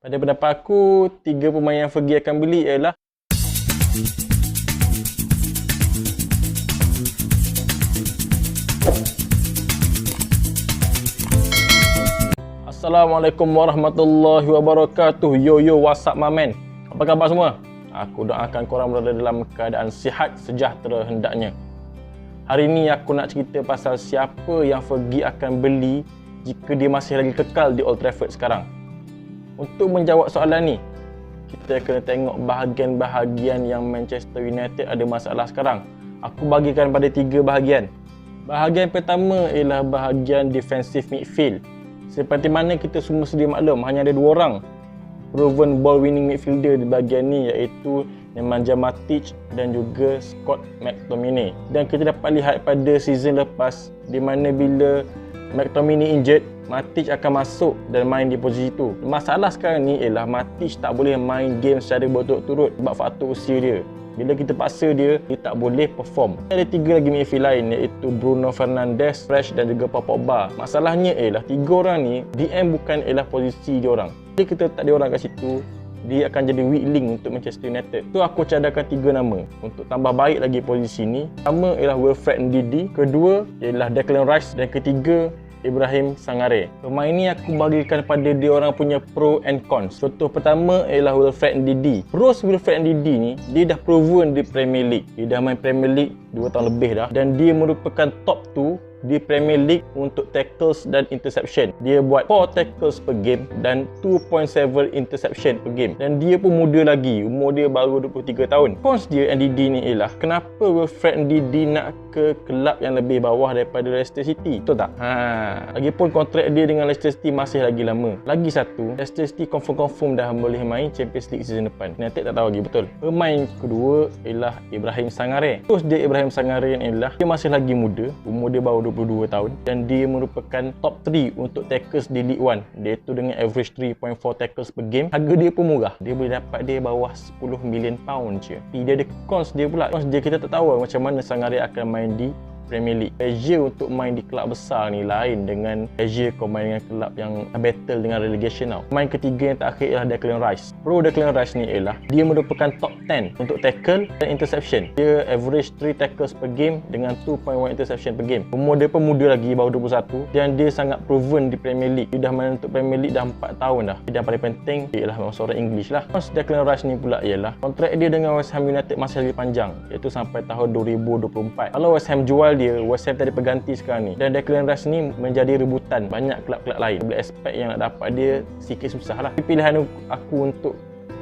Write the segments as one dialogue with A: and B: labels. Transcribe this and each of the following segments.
A: Pada pendapat aku, 3 pemain yang Fergie akan beli ialah Assalamualaikum warahmatullahi wabarakatuh. Yo, what's up my man? Apa khabar semua? Aku doakan korang berada dalam keadaan sihat sejahtera hendaknya. Hari ni aku nak cerita pasal siapa yang Fergie akan beli jika dia masih lagi kekal di Old Trafford sekarang. Untuk menjawab soalan ni, kita kena tengok bahagian-bahagian yang Manchester United ada masalah sekarang. Aku bagikan pada 3 bahagian. Bahagian pertama ialah bahagian defensive midfield. Seperti mana kita semua sedia maklum, hanya ada 2 orang proven ball winning midfielder di bahagian ni, iaitu Nemanja Matic dan juga Scott McTominay. Dan kita dapat lihat pada season lepas di mana bila McTominay injured, Matic akan masuk dan main di posisi itu. Masalah sekarang ni ialah Matic tak boleh main game secara berturut-turut sebab faktor usia dia. Bila kita paksa dia tak boleh perform. Ada 3 lagi midfield lain, iaitu Bruno Fernandes, Fresh dan juga Paul Pogba. Masalahnya ialah 3 orang ni, DM bukan ialah posisi dia orang. Bila kita tak ada orang kat situ, dia akan jadi weak link untuk Manchester United. So aku cadangkan 3 nama untuk tambah baik lagi posisi ni. Pertama ialah Wilfred Ndidi, kedua ialah Declan Rice dan ketiga Ibrahim Sangare. Pemain ni aku bagikan pada dia orang punya pro and cons. Contoh pertama ialah Wilfred Ndidi. Pros Wilfred Ndidi ni, dia dah proven di Premier League. Dia dah main Premier League 2 tahun lebih dah, dan dia merupakan top 2 di Premier League untuk tackles dan interception. Dia buat 4 tackles per game dan 2.7 interception per game. Dan dia pun muda lagi, umur dia baru 23 tahun. Cons dia Ndidi ni ialah, kenapa Wilfred Ndidi nak ke kelab yang lebih bawah daripada Leicester City? Betul tak? Lagipun kontrak dia dengan Leicester City masih lagi lama. Lagi satu, Leicester City confirm dah boleh main Champions League season depan. United tak tahu lagi betul. Pemain kedua ialah Ibrahim Sangare. Terus dia Ibrahim Sangare ialah, dia masih lagi muda, umur dia baru 22 tahun, dan dia merupakan top 3 untuk tackles di League 1, iaitu dengan average 3.4 tackles per game. Harga dia pun murah, dia boleh dapat dia bawah 10 million pound je. Tapi dia ada cons dia pula. Cons dia, kita tak tahu macam mana Sangare akan main di Premier League. Pressure untuk main di kelab besar ni lain dengan pressure kau main dengan kelab yang battle dengan relegation tau. Pemain ketiga yang terakhir ialah Declan Rice. Pro Declan Rice ni ialah, dia merupakan top 10 untuk tackle dan interception. Dia average 3 tackles per game dengan 2.1 interception per game. Umur dia pun muda lagi, baru 21, dan dia sangat proven di Premier League. Dia dah main untuk Premier League dah 4 tahun dah. Dan paling penting, dia ialah memang seorang English lah. Declan Rice ni pula ialah, kontrak dia dengan West Ham United masih lagi panjang, iaitu sampai tahun 2024. Kalau West Ham jual dia, West Ham tak ada pengganti sekarang ni, dan Declan Rice ni menjadi rebutan banyak kelab-kelab lain. Boleh expect yang nak dapat dia sikit susah lah. Pilihan aku untuk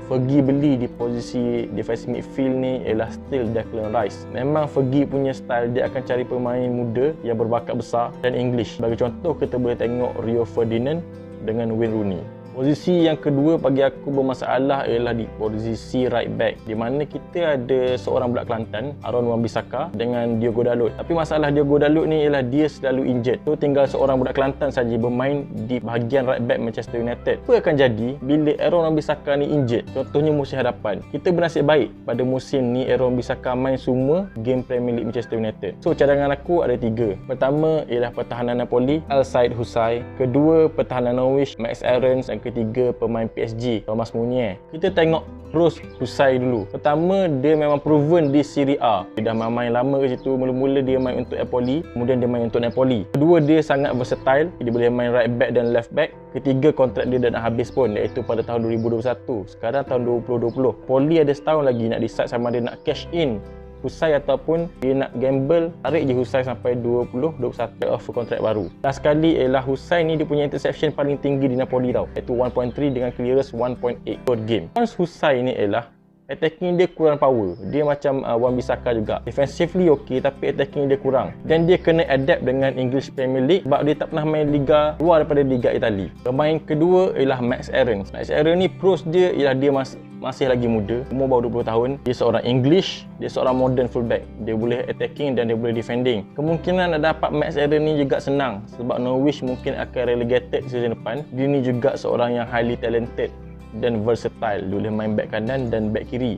A: Fergie beli di posisi defensive midfield ni ialah still Declan Rice. Memang Fergie punya style, dia akan cari pemain muda yang berbakat besar dan English. Bagi contoh, kita boleh tengok Rio Ferdinand dengan Wayne Rooney. Posisi yang kedua bagi aku bermasalah ialah di posisi right back, di mana kita ada seorang budak Kelantan, Aaron Wan-Bissaka dengan Diogo Dalot. Tapi masalah Diogo Dalot ni ialah dia selalu injured. So tinggal seorang budak Kelantan saja bermain di bahagian right back Manchester United. Apa akan jadi bila Aaron Wan-Bissaka ni injured? Contohnya musim hadapan. Kita bernasib baik pada musim ni Aaron Wan-Bissaka main semua game Premier League Manchester United. So cadangan aku ada 3. Pertama ialah pertahanan Napoli, Al Said Husai. Kedua, pertahanan Norwich, Max Aarons. Dan ketiga, pemain PSG, Thomas Meunier. Kita tengok terus Husai dulu. Pertama, dia memang proven di Serie A. Dia dah main lama ke situ. Mula-mula dia main untuk Empoli, kemudian dia main untuk Napoli. Kedua, dia sangat versatile. Dia boleh main right back dan left back. Ketiga, kontrak dia dah nak habis pun, iaitu pada tahun 2021. Sekarang tahun 2020. Napoli ada setahun lagi nak decide sama dia nak cash in Husai ataupun dia nak gamble, tarik je Husai sampai 2021 offer kontrak baru. Last sekali ialah Husai ni dia punya interception paling tinggi di Napoli tau, iaitu 1.3 dengan clearance 1.8 per game. Once Husai ni ialah attacking dia kurang power. Dia macam Wan-Bissaka juga. Defensively okey, tapi attacking dia kurang. Dan dia kena adapt dengan English Premier League sebab dia tak pernah main liga luar daripada Liga Itali. Pemain kedua ialah Max Aarons. Max Aarons ni pros dia ialah dia masih lagi muda, umur baru 20 tahun. Dia seorang English, dia seorang modern fullback. Dia boleh attacking dan dia boleh defending. Kemungkinan nak dapat Max Aarons ni juga senang sebab Norwich mungkin akan relegated season depan. Dia ni juga seorang yang highly talented dan versatile. Dia boleh main back kanan dan back kiri.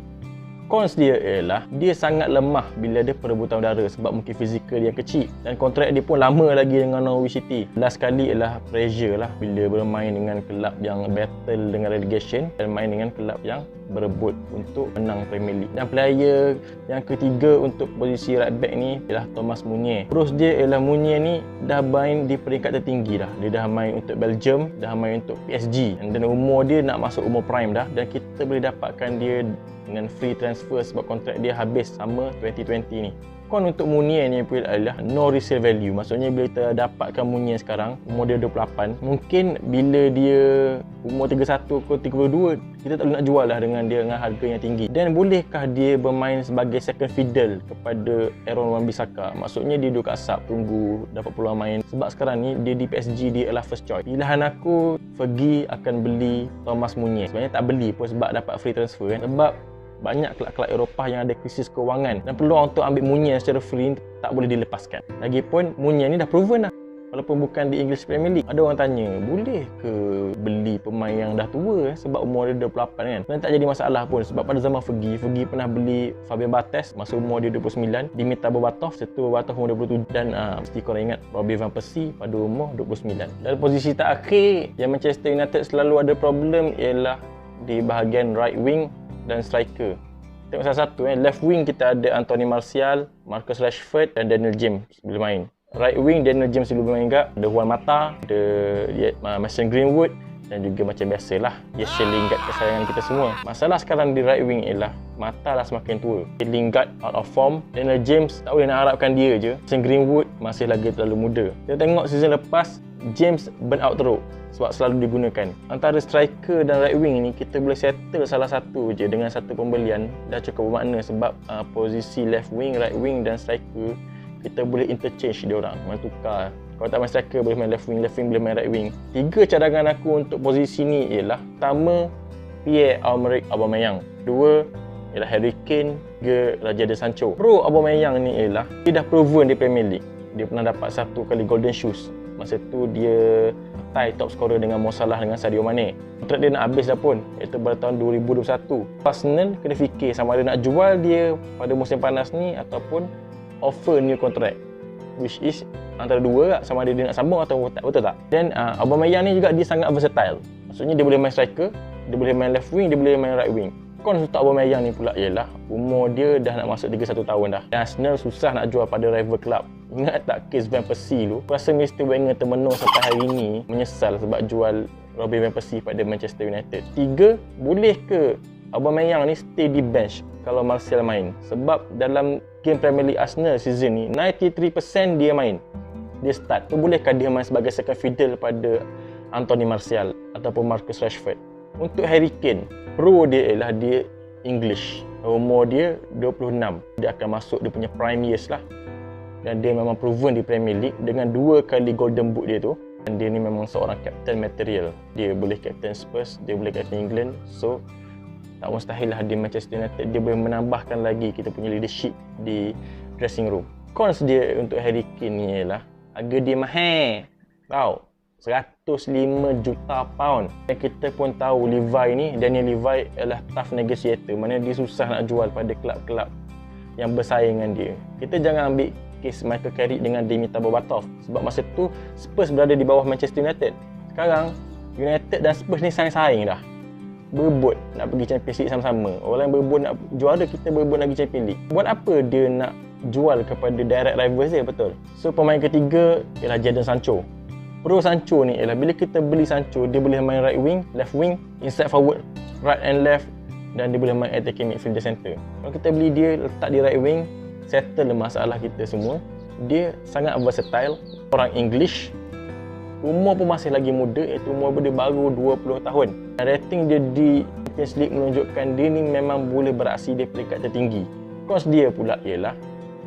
A: Cons dia ialah dia sangat lemah bila ada perebutan udara sebab mungkin fizikal dia kecil, dan kontrak dia pun lama lagi dengan Norwich City. Last sekali ialah pressure lah bila bermain dengan kelab yang battle dengan relegation dan main dengan kelab yang berebut untuk menang Premier League. Dan player yang ketiga untuk posisi right back ni ialah Thomas Meunier. Terus dia ialah Meunier ni dah main di peringkat tertinggi dah. Dia dah main untuk Belgium, dah main untuk PSG, dan umur dia nak masuk umur prime dah, dan kita boleh dapatkan dia dengan free transfer sebab kontrak dia habis sama 2020 ni. Kon untuk Meunier ni pun adalah no resale value. Maksudnya bila kita dapatkan Meunier sekarang, umur dia 28, mungkin bila dia umur 31 ke 32, kita tak boleh nak jual lah dengan dia dengan harga yang tinggi. Dan bolehkah dia bermain sebagai second fiddle kepada Aaron Wan-Bissaka? Maksudnya dia duduk kat sub, tunggu dapat peluang main. Sebab sekarang ni dia di PSG, dia adalah first choice. Pilihan aku pergi akan beli Thomas Meunier. Sebenarnya tak beli pun sebab dapat free transfer kan. Sebab banyak kelab-kelab Eropah yang ada krisis kewangan dan peluang untuk ambil Meunier secara free tak boleh dilepaskan. Lagipun Meunier ni dah proven dah. Walaupun bukan di English Premier League. Ada orang tanya, boleh ke beli pemain yang dah tua sebab umur dia 28 kan? Dan tak jadi masalah pun sebab pada zaman Fergie pernah beli Fabian Barthez masa umur dia 29, Dimitar Berbatov, serta Berbatov umur 27, dan mesti korang ingat Robin van Persie pada umur 29. Dan posisi terakhir yang Manchester United selalu ada problem ialah di bahagian right wing dan striker. Tengok salah satu left wing kita ada Anthony Martial, Marcus Rashford dan Daniel James bila main. Right wing Daniel James dulu bermain juga, ada Juan Mata, ada Mason Greenwood, dan juga macam biasalah Jesse Lingard kesayangan kita semua. Masalah sekarang di right wing ialah Mata dah semakin tua, Lingard out of form, Daniel James tak boleh nak harapkan dia je, Mason Greenwood masih lagi terlalu muda. Kita tengok season lepas James burn out teruk sebab selalu digunakan. Antara striker dan right wing ni kita boleh settle salah satu je dengan satu pembelian dah cukup bermakna sebab posisi left wing, right wing dan striker kita boleh interchange dia orang, tukar. Kalau tak main striker boleh main left wing boleh main right wing. Tiga cadangan aku untuk posisi ni ialah pertama Pierre-Emerick Aubameyang, dua ialah Harry Kane, tiga ialah Jadon Sancho. Pro Aubameyang ni ialah dia dah proven di Premier League. Dia pernah dapat satu kali golden shoes. Masa tu dia tie top scorer dengan Mo Salah dengan Sadio Mane. Kontrak dia nak habis dah pun, iaitu pada tahun 2021. Arsenal kena fikir sama ada nak jual dia pada musim panas ni ataupun offer new contract, which is antara dua lah, sama ada dia nak sambung atau tak, betul tak? Dan Aubameyang ni juga dia sangat versatile. Maksudnya dia boleh main striker, dia boleh main left wing, dia boleh main right wing. Cons untuk Aubameyang ni pula ialah umur dia dah nak masuk 31 tahun dah. Dan Arsenal susah nak jual pada rival club. Ingat tak kes Van Persie tu? Aku rasa Mr. Wenger termenung sampai hari ni menyesal sebab jual Robin Van Persie pada Manchester United. Tiga, boleh ke Aubameyang ni stay di bench kalau Martial main? Sebab dalam game Premier League Arsenal season ni 93% dia main, dia start. So, bolehkah dia main sebagai second fiddle pada Anthony Martial ataupun Marcus Rashford? Untuk Harry Kane, pro dia ialah dia English, umur dia 26, dia akan masuk dia punya prime years lah, dan dia memang proven di Premier League dengan 2 kali golden boot dia tu. Dan dia ni memang seorang captain material. Dia boleh captain Spurs, dia boleh captain England. So tak mustahil lah di Manchester United dia boleh menambahkan lagi kita punya leadership di dressing room. Cons dia untuk Harry Kane ni ialah harga dia mahal. Tahu, 105 juta pound. Dan kita pun tahu Levi ni, Daniel Levi adalah tough negotiator. Mana dia susah nak jual pada kelab-kelab yang bersaing dengan dia. Kita jangan ambil kes Michael Carrick dengan Dimitar Berbatov sebab masa tu Spurs berada di bawah Manchester United. Sekarang United dan Spurs ni saing-saing dah, berebut nak pergi Champions League sama-sama. Orang lain berebut nak juara, kita berebut nak pergi Champions League. Buat apa dia nak jual kepada direct rivals dia? Betul. So pemain ketiga ialah Jadon Sancho. Pro Sancho ni ialah bila kita beli Sancho, dia boleh main right wing, left wing, inside forward, right and left, dan dia boleh main attacking midfielder center. Kalau kita beli dia letak di right wing, settle masalah kita semua. Dia sangat versatile, orang English, umur pun masih lagi muda, iaitu umur dia baru 20 tahun. Rating dia di Champions League menunjukkan dia ni memang boleh beraksi di peringkat tertinggi. Cons dia pula ialah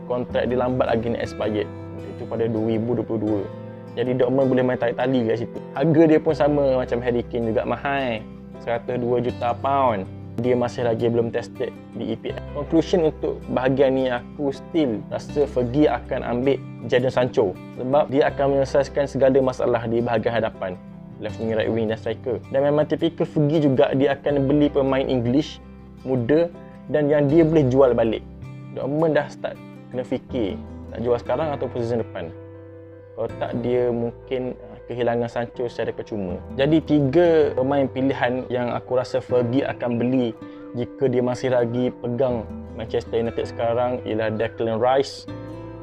A: kontrak dia lambat lagi nak expired, iaitu pada 2022. Jadi Dortmund boleh main tarik tali kat situ. Harga dia pun sama macam Harry Kane juga, mahal, 102 juta pound. Dia masih lagi belum tested di EPL. Conclusion untuk bahagian ni, aku still rasa Fergie akan ambil Jadon Sancho sebab dia akan menyelesaikan segala masalah di bahagian hadapan, left wing, right wing dan striker. Dan memang tipikal Fergie juga, dia akan beli pemain English muda dan yang dia boleh jual balik. Dortmund dah start kena fikir nak jual sekarang ataupun season depan. Kalau tak, dia mungkin kehilangan Sancho secara percuma. Jadi 3 pemain pilihan yang aku rasa Fergie akan beli jika dia masih lagi pegang Manchester United sekarang ialah Declan Rice,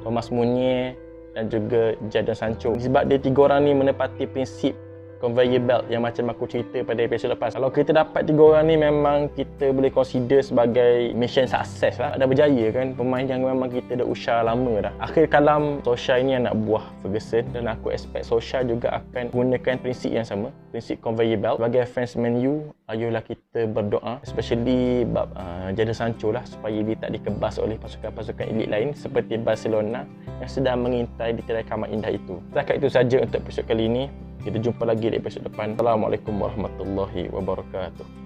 A: Thomas Meunier dan juga Jadon Sancho. Sebab dia 3 orang ni menepati prinsip conveyor belt yang macam aku cerita pada episod lepas. Kalau kita dapat 3 orang ni, memang kita boleh consider sebagai mission success lah. Dah berjaya kan, pemain yang memang kita dah usah lama dah. Akhir kalam, Solskjaer ni anak buah Ferguson dan aku expect Solskjaer juga akan gunakan prinsip yang sama, prinsip conveyor belt. Sebagai fans Man U, ayolah kita berdoa, especially bab Jadon Sancho lah, supaya dia tak dikebas oleh pasukan-pasukan elit lain seperti Barcelona yang sedang mengintai di tirai kamar indah itu. Setakat itu saja untuk episod kali ini. Kita jumpa lagi di episod depan. Assalamualaikum warahmatullahi wabarakatuh.